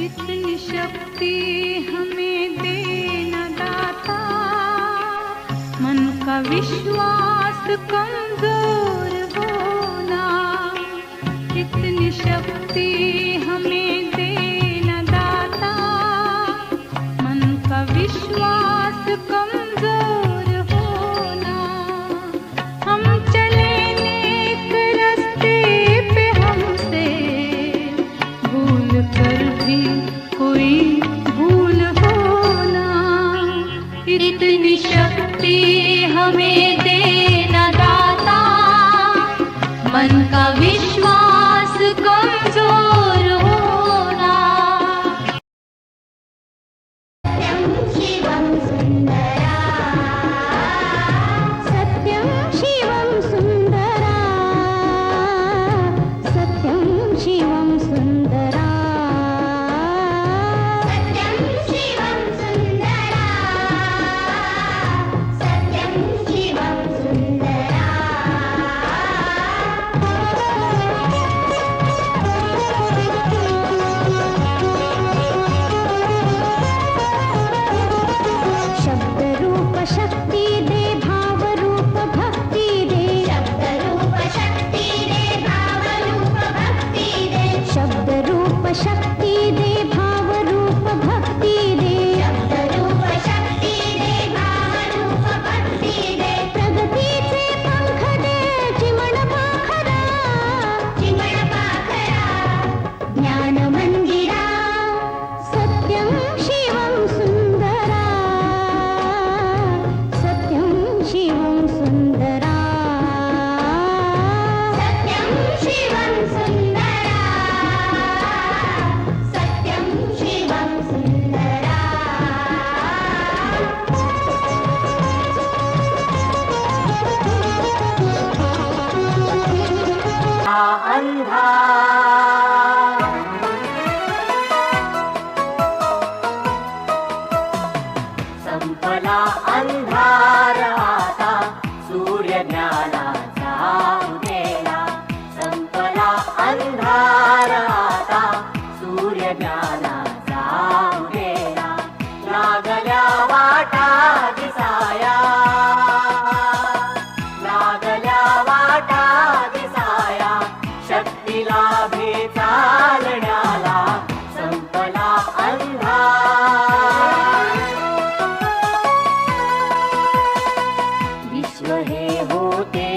इतनी शक्ति हमें देना दाता, मन का विश्वास कमजोर होना। इतनी शक्ति हमें देना दाता, मन का विश्वास कमजोर होना। हम चले नेक रास्ते पे, हमसे भूल कर भी कोई भूल होना। इतनी शक्ति हमें देना दाता, मन का विश्वास कमजोर होना। शिवं सुंदरा, सत्यं शिवं सुंदरा, सत्यं शिवं सुंदरा, सत्यं शिवं सुंदरा, सत्यं शिवं सुंदरा। शब्द रूप शक्ति दे, भाव रूप भक्ति दे। शब्द रूप शक्ति दे, भाव रूप भक्ति दे। शब्द रूप शक्ति दे, भाव रूप भक्ति दे। शब्द रूप शक्ति दे, भाव रूप भक्ति दे। प्रगतीचे पंख दे, चिमण पाखरा, चिमण पाखरा, ज्ञान मंदिरा। सत्यं शिवं सुंदरा, सत्यं शिवं सुंदरा, सत्यं शिवं सुंदरा, सत्यं शिवं सुंदरा। अंधा संपला अंधार आता, सूर्य ज्ञानाचा उगेला। संपला अंधार आता, सूर्य ज्ञानाचा उगेला। लागल्या वाटा दिसाया, लागल्या वाटा दिसाया, शक्ती लाभे चालण्याला। संपला अंधार, विश्व हे होते